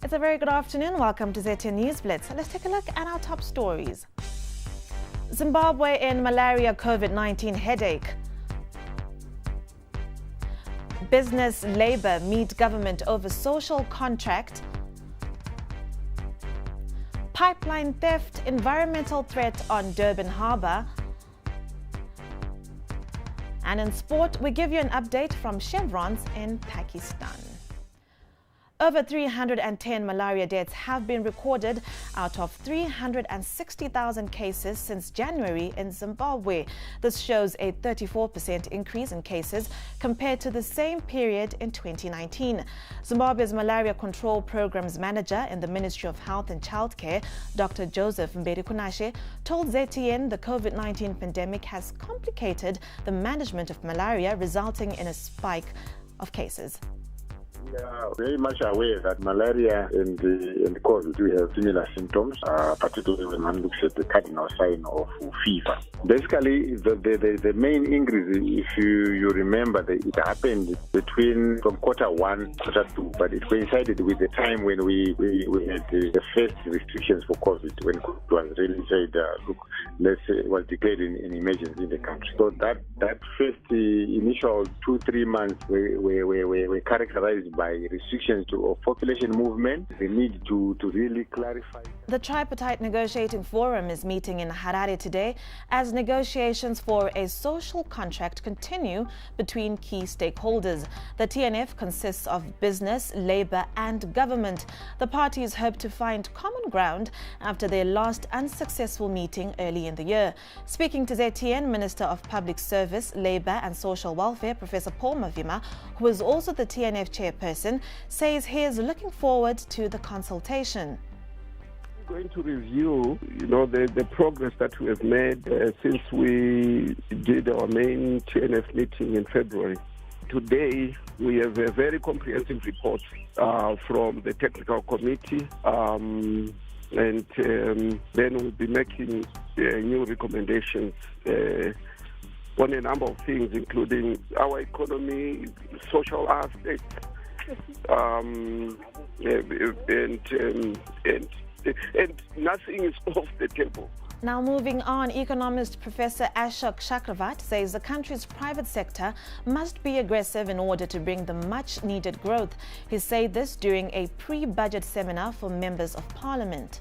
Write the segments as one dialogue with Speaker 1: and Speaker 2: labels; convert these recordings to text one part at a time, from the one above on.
Speaker 1: It's a very good afternoon. Welcome to ZTN News Blitz. Let's take a look at our top stories. Zimbabwe in malaria COVID-19 headache. Business Labour meet government over social contract. Pipeline theft, environmental threat on Durban Harbour. And in sport, we give you an update from chevrons in Pakistan. Over 310 malaria deaths have been recorded out of 360,000 cases since January in Zimbabwe. This shows a 34% increase in cases compared to the same period in 2019. Zimbabwe's Malaria Control Programs Manager in the Ministry of Health and Childcare, Dr. Joseph Mberikunashe, told ZTN the COVID-19 pandemic has complicated the management of malaria, resulting in a spike of cases.
Speaker 2: We are very much aware that malaria and the COVID do have similar symptoms, particularly when one looks at the cardinal sign of fever. Basically, the main increase, if you remember, it happened from quarter 1, quarter 2, but it coincided with the time when we had the first restrictions for COVID, when COVID was really said, was declared an emergency in the country. So that first initial 2-3 months were characterized by restrictions of population movement. The need to really clarify.
Speaker 1: The tripartite negotiating forum is meeting in Harare today as negotiations for a social contract continue between key stakeholders. The TNF consists of business, labour and government. The parties hope to find common ground after their last unsuccessful meeting early in the year. Speaking to ZTN, Minister of Public Service, Labour and Social Welfare, Professor Paul Mavima, who is also the TNF chairperson, says he is looking forward to the consultation.
Speaker 3: We're going to review, the progress that we have made since we did our main TNF meeting in February. Today, we have a very comprehensive report from the technical committee, and then we'll be making new recommendations on a number of things, including our economy, social aspects, and nothing is off the table.
Speaker 1: Now moving on, economist Professor Ashok Chakravat says the country's private sector must be aggressive in order to bring the much-needed growth. He said this during a pre-budget seminar for members of parliament.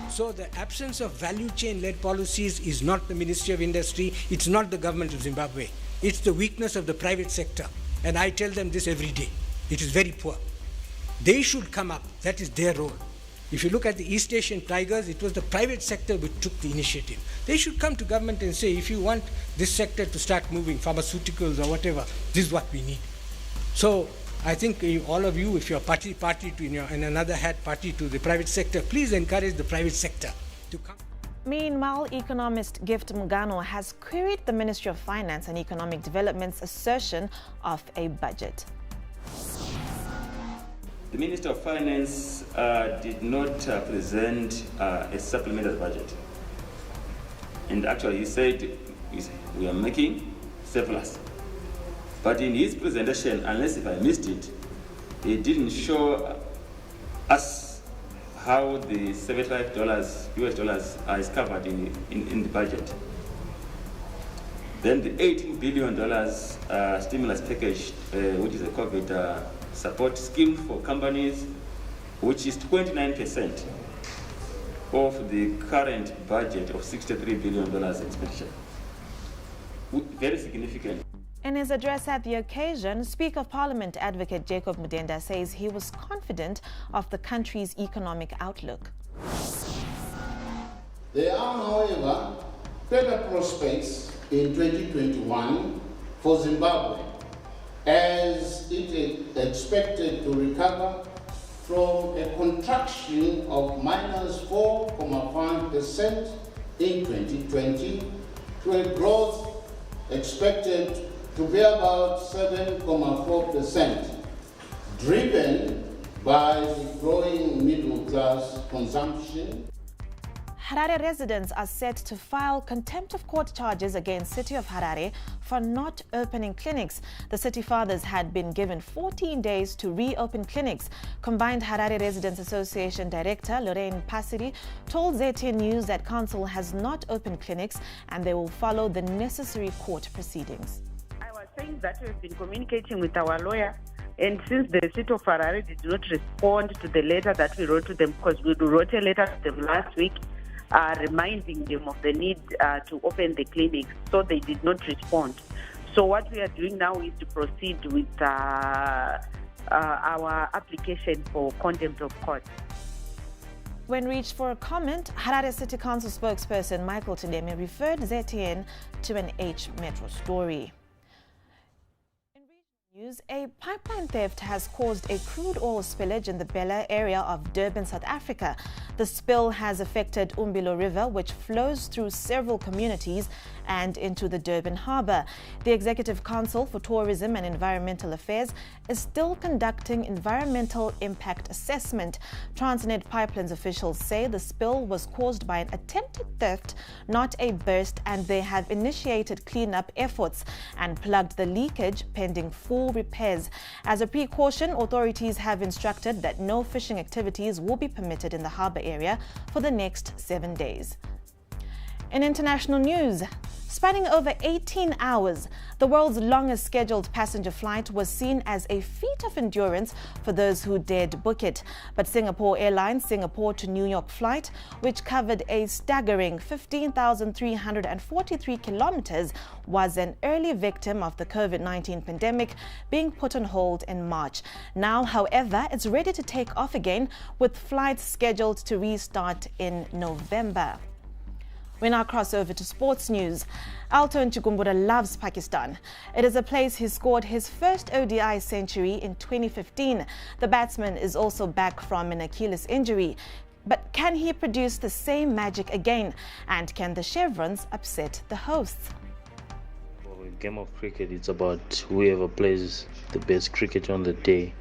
Speaker 4: So the absence of value chain-led policies is not the Ministry of Industry, it's not the government of Zimbabwe. It's the weakness of the private sector. And I tell them this every day. It is very poor. They should come up. That is their role. If you look at the East Asian Tigers, it was the private sector which took the initiative. They should come to government and say, if you want this sector to start moving, pharmaceuticals or whatever, this is what we need. So I think all of you, if you're party to, in another hat party to the private sector, please encourage the private sector to come.
Speaker 1: Meanwhile, economist Gift Mugano has queried the Ministry of Finance and Economic Development's assertion of a budget.
Speaker 5: The Minister of Finance did not present a supplemental budget. And actually he said we are making surplus. But in his presentation, unless if I missed it, he didn't show us how the $75 US dollars is covered in the budget. Then the $18 billion stimulus package, which is a COVID support scheme for companies, which is 29% of the current budget of $63 billion expenditure. Very significant.
Speaker 1: In his address at the occasion, Speaker of Parliament Advocate Jacob Mudenda says he was confident of the country's economic outlook.
Speaker 6: There are, however, better prospects in 2021 for Zimbabwe, as it is expected to recover from a contraction of -4.5% in 2020 to a growth expected to be about 7.4%, driven by the growing middle class consumption.
Speaker 1: Harare residents are set to file contempt of court charges against City of Harare for not opening clinics. The city fathers had been given 14 days to reopen clinics. Combined Harare Residents Association Director Lorraine Passiri told ZTN News that council has not opened clinics and they will follow the necessary court proceedings.
Speaker 7: I was saying that we've been communicating with our lawyer, and since the City of Harare did not respond to the letter that we wrote to them, because we wrote a letter to them last week, reminding them of the need to open the clinics, so they did not respond. So what we are doing now is to proceed with our application for contempt of court.
Speaker 1: When reached for a comment, Harare City Council spokesperson Michael Tindeme referred ZTN to an H Metro story. A pipeline theft has caused a crude oil spillage in the Bela area of Durban, South Africa. The spill has affected Umbilo River, which flows through several communities and into the Durban harbour. The Executive Council for Tourism and Environmental Affairs is still conducting environmental impact assessment. Transnet Pipelines officials say the spill was caused by an attempted theft, not a burst, and they have initiated cleanup efforts and plugged the leakage pending full repairs. As a precaution, authorities have instructed that no fishing activities will be permitted in the harbour area for the next 7 days. In international news, spanning over 18 hours, the world's longest scheduled passenger flight was seen as a feat of endurance for those who dared book it. But Singapore Airlines' Singapore to New York flight, which covered a staggering 15,343 kilometers, was an early victim of the COVID-19 pandemic, being put on hold in March. Now, however, it's ready to take off again, with flights scheduled to restart in November. We now cross over to sports news. Alton Chukumbura loves Pakistan. It is a place he scored his first ODI century in 2015. The batsman is also back from an Achilles injury. But can he produce the same magic again? And can the Chevrons upset the hosts?
Speaker 8: For a game of cricket, it's about whoever plays the best cricket on the day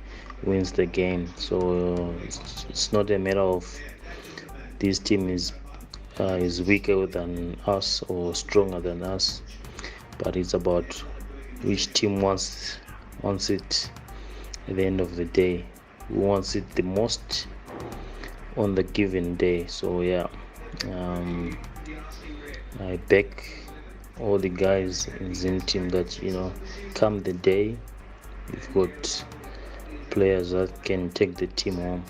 Speaker 8: wins the game. So it's not a matter of this team is weaker than us or stronger than us, but it's about which team wants it at the end of the day, who wants it the most on the given day. So yeah, I back all the guys in Zim team that, come the day, we've got players that can take the team home.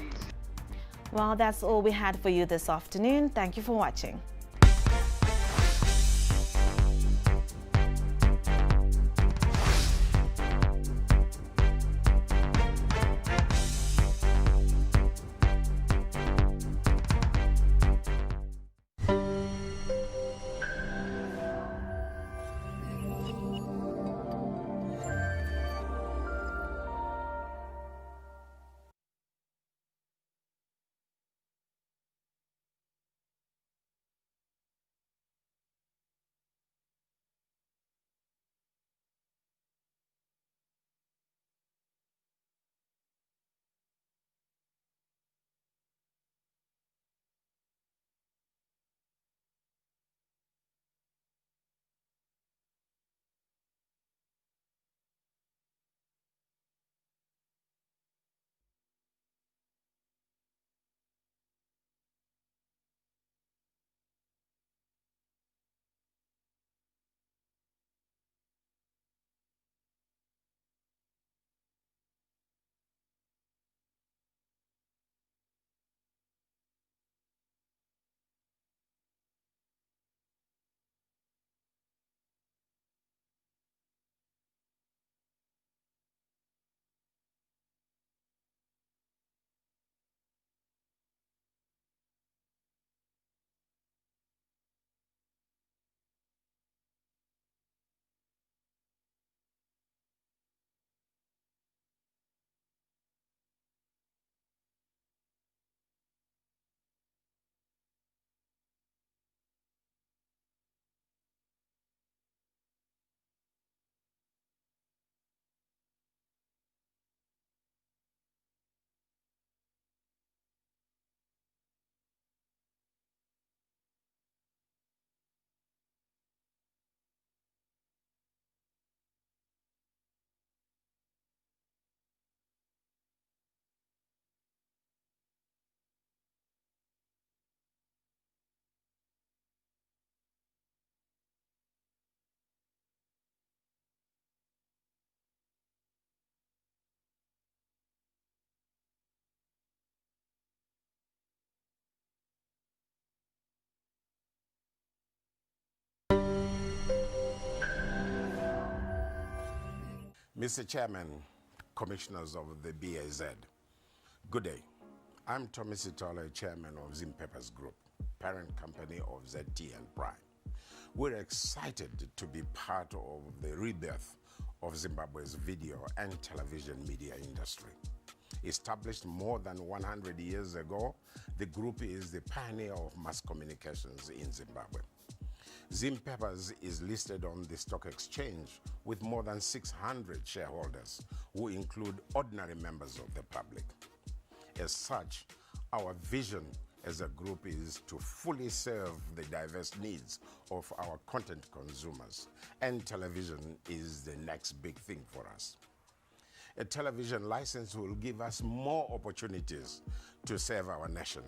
Speaker 1: Well, that's all we had for you this afternoon. Thank you for watching.
Speaker 9: Mr. Chairman, Commissioners of the BAZ, good day. I'm Tommy Sitole, Chairman of Zimpeppers Group, parent company of ZTN Prime. We're excited to be part of the rebirth of Zimbabwe's video and television media industry. Established more than 100 years ago, the group is the pioneer of mass communications in Zimbabwe. Zimpeppers is listed on the stock exchange with more than 600 shareholders, who include ordinary members of the public. As such, our vision as a group is to fully serve the diverse needs of our content consumers, and television is the next big thing for us. A television license will give us more opportunities to serve our nation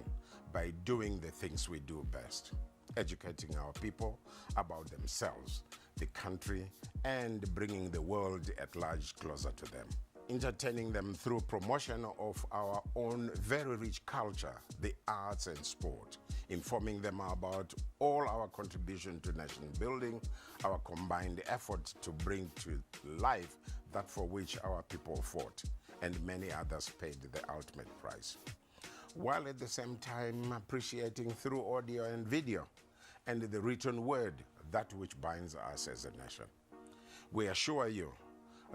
Speaker 9: by doing the things we do best, educating our people about themselves, the country, and bringing the world at large closer to them. Entertaining them through promotion of our own very rich culture, the arts and sport, informing them about all our contribution to nation building, our combined efforts to bring to life that for which our people fought, and many others paid the ultimate price. While at the same time appreciating through audio and video and the written word that which binds us as a nation. We assure you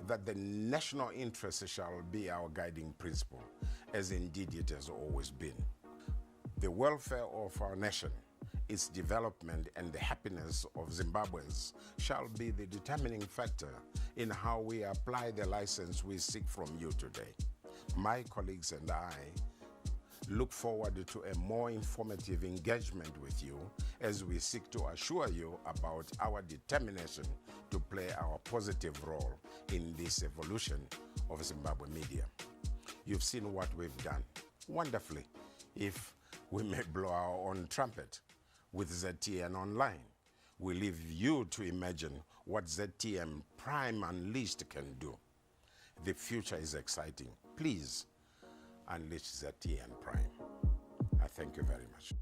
Speaker 9: that the national interest shall be our guiding principle, as indeed it has always been. The welfare of our nation, its development, and the happiness of Zimbabweans shall be the determining factor in how we apply the license we seek from you today. My colleagues and I look forward to a more informative engagement with you as we seek to assure you about our determination to play our positive role in this evolution of Zimbabwe media. You've seen what we've done wonderfully, if we may blow our own trumpet, with ZTN Online. We leave you to imagine what ZTN Prime Unleashed can do. The future is exciting. Please, unleash ZTN Prime. I thank you very much.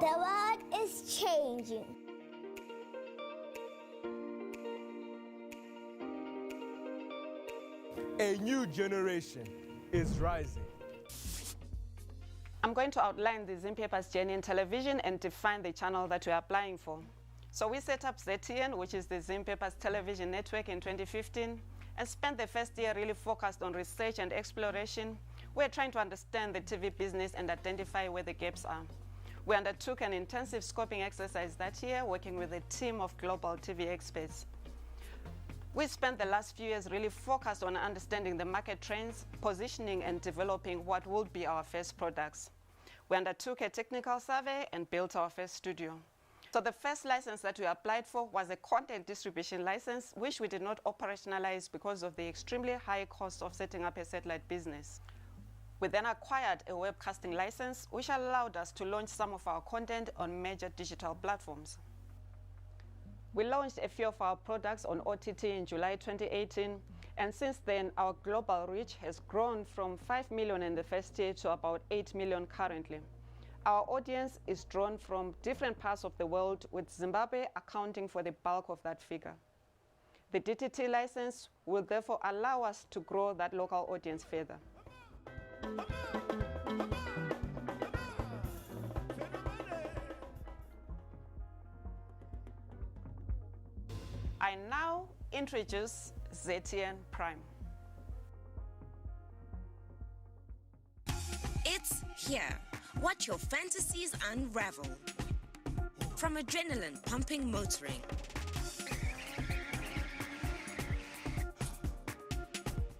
Speaker 10: The world is changing.
Speaker 11: A new generation is rising.
Speaker 12: I'm going to outline the Zimpeppers journey in television and define the channel that we're applying for. So we set up ZTN, which is the Zimpeppers television network, in 2015, and spent the first year really focused on research and exploration. We're trying to understand the TV business and identify where the gaps are. We undertook an intensive scoping exercise that year, working with a team of global TV experts. We spent the last few years really focused on understanding the market trends, positioning and developing what would be our first products. We undertook a technical survey and built our first studio. So the first license that we applied for was a content distribution license, which we did not operationalize because of the extremely high cost of setting up a satellite business. We then acquired a webcasting license, which allowed us to launch some of our content on major digital platforms. We launched a few of our products on OTT in July 2018, and since then our global reach has grown from 5 million in the first year to about 8 million currently. Our audience is drawn from different parts of the world, with Zimbabwe accounting for the bulk of that figure. The DTT license will therefore allow us to grow that local audience further. I now introduce ZTN Prime.
Speaker 13: It's here. Watch your fantasies unravel. From adrenaline pumping motoring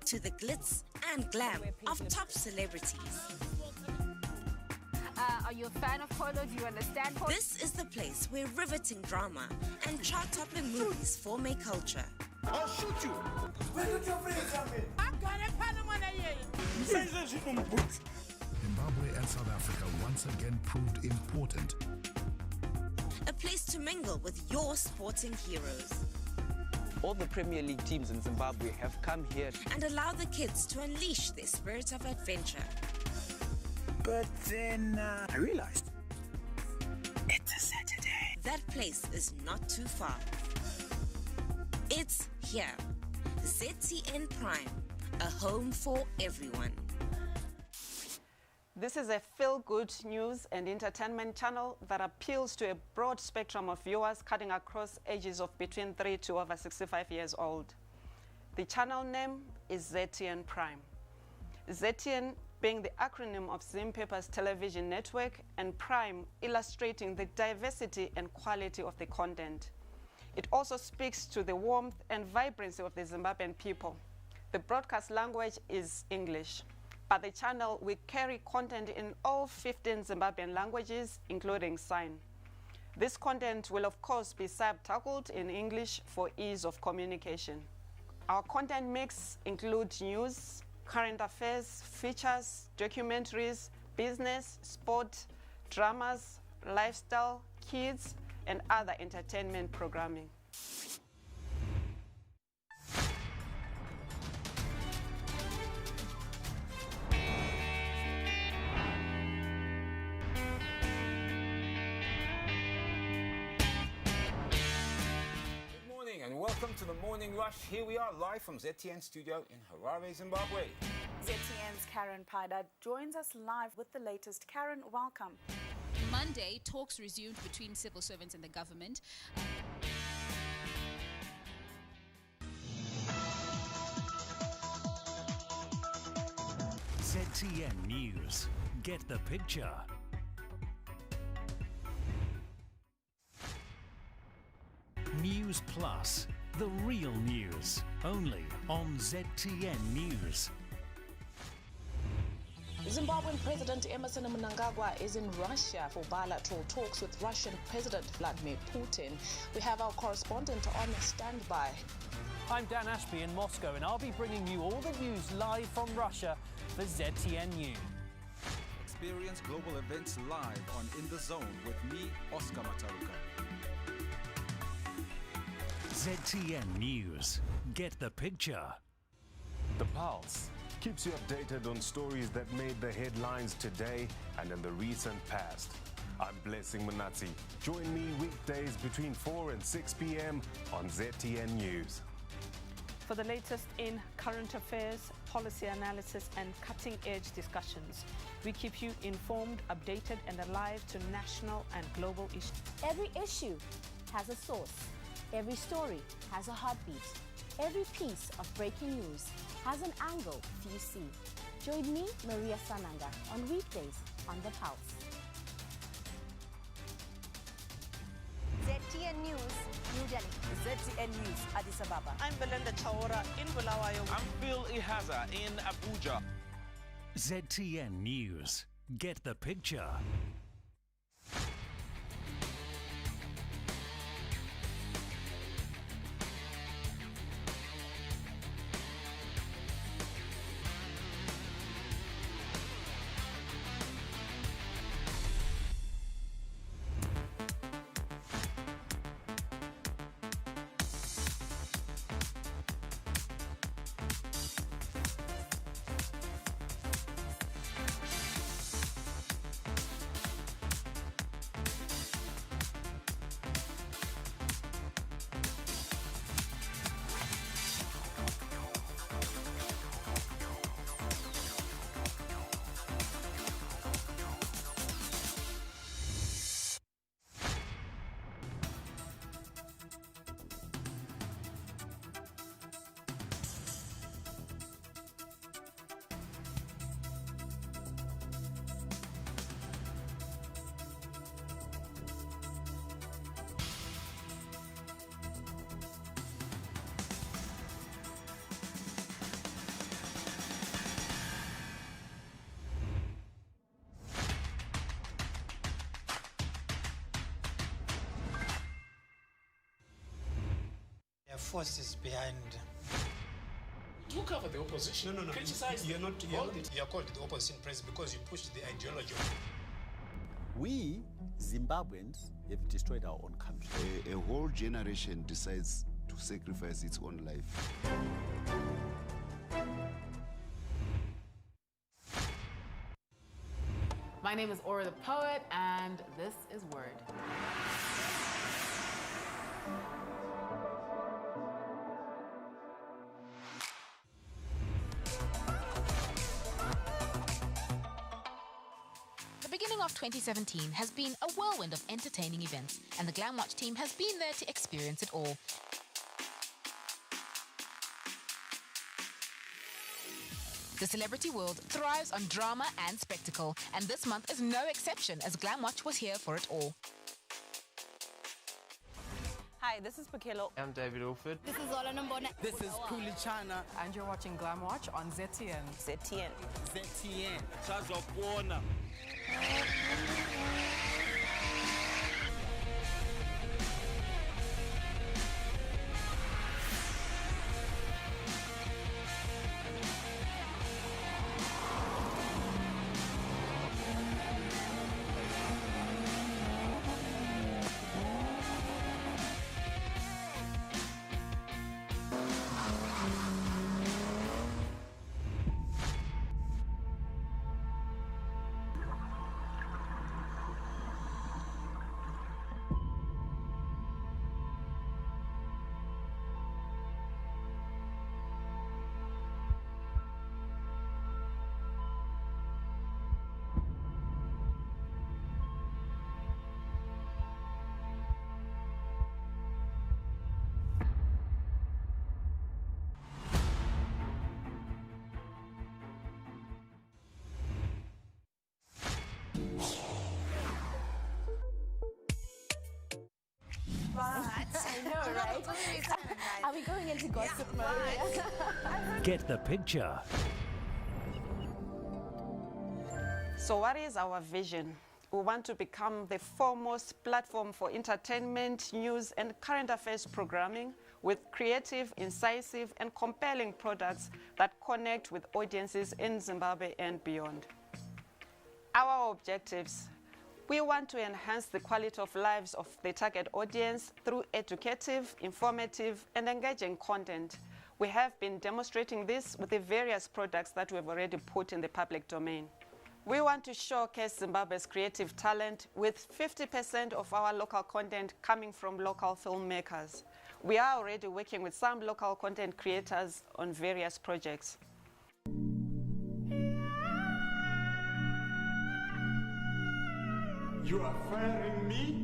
Speaker 13: to the glitz and glam of top celebrities.
Speaker 14: Are you a fan of polo? Do you understand polo?
Speaker 13: This is the place where riveting drama and chart-topping movies form a culture.
Speaker 11: I'll shoot you!
Speaker 14: Where did your friends come in? I'm gonna Panama here.
Speaker 15: Zimbabwe and South Africa once again proved important.
Speaker 13: A place to mingle with your sporting heroes.
Speaker 16: All the Premier League teams in Zimbabwe have come here.
Speaker 13: And allow the kids to unleash their spirit of adventure.
Speaker 17: But then I realized
Speaker 13: that place is not too far. It's here. ZTN Prime, a home for everyone.
Speaker 12: This is a feel-good news and entertainment channel that appeals to a broad spectrum of viewers cutting across ages of between 3 to over 65 years old. The channel name is ZTN Prime. ZTN being the acronym of Zimpepers Television Network, and Prime illustrating the diversity and quality of the content. It also speaks to the warmth and vibrancy of the Zimbabwean people. The broadcast language is English, but the channel will carry content in all 15 Zimbabwean languages, including sign. This content will of course be subtitled in English for ease of communication. Our content mix includes news, current affairs, features, documentaries, business, sport, dramas, lifestyle, kids, and other entertainment programming.
Speaker 17: And welcome to the Morning Rush. Here we are live from ZTN studio in Harare, Zimbabwe.
Speaker 18: ZTN's Karen Paida joins us live with the latest. Karen, welcome.
Speaker 19: Monday, talks resumed between civil servants and the government.
Speaker 15: ZTN News. Get the picture. News Plus, the real news, only on ZTN News.
Speaker 20: Zimbabwean President Emmerson Mnangagwa is in Russia for bilateral talks with Russian President Vladimir Putin. We have our correspondent on standby.
Speaker 21: I'm Dan Ashby in Moscow, and I'll be bringing you all the news live from Russia for ZTN News.
Speaker 22: Experience global events live on In the Zone with me, Oscar Mataruka.
Speaker 15: ZTN News. Get the picture.
Speaker 23: The Pulse keeps you updated on stories that made the headlines today and in the recent past. I'm Blessing Munatsi. Join me weekdays between 4 and 6 p.m. on ZTN News.
Speaker 24: For the latest in current affairs, policy analysis and cutting-edge discussions, we keep you informed, updated and alive to national and global issues.
Speaker 25: Every issue has a source. Every story has a heartbeat. Every piece of breaking news has an angle few see. Join me, Maria Sananga, on weekdays on The Pulse.
Speaker 26: ZTN News, New Delhi.
Speaker 27: ZTN News, Addis Ababa.
Speaker 28: I'm Belinda Chaura in Bulawayo.
Speaker 29: I'm Phil Ihaza in Abuja.
Speaker 15: ZTN News. Get the picture.
Speaker 30: Forces behind.
Speaker 31: You cover the opposition.
Speaker 30: No.
Speaker 31: Criticize.
Speaker 30: You're called the opposition press because you pushed the ideology.
Speaker 32: We Zimbabweans have destroyed our own country.
Speaker 33: A whole generation decides to sacrifice its own life.
Speaker 34: My name is Aura the Poet, and this is Word.
Speaker 1: of 2017 has been a whirlwind of entertaining events, and the GlamWatch team has been there to experience it all. The celebrity world thrives on drama and spectacle, and this month is no exception as GlamWatch was here for it all.
Speaker 2: Hi, this is Pakelo.
Speaker 3: I'm David Alford.
Speaker 2: This is Ola Nombona.
Speaker 3: This is Kuli Chana.
Speaker 2: And you're watching GlamWatch on ZTN.
Speaker 3: ZTN. ZTN.
Speaker 2: Chazopona.
Speaker 25: I know, right? Are we going into gossip mode?
Speaker 21: Get the picture.
Speaker 12: So what is our vision? We want to become the foremost platform for entertainment, news, and current affairs programming with creative, incisive, and compelling products that connect with audiences in Zimbabwe and beyond. Our objectives: we want to enhance the quality of lives of the target audience through educative, informative, and engaging content. We have been demonstrating this with the various products that we have already put in the public domain. We want to showcase Zimbabwe's creative talent with 50% of our local content coming from local filmmakers. We are already working with some local content creators on various projects.
Speaker 4: You are firing me?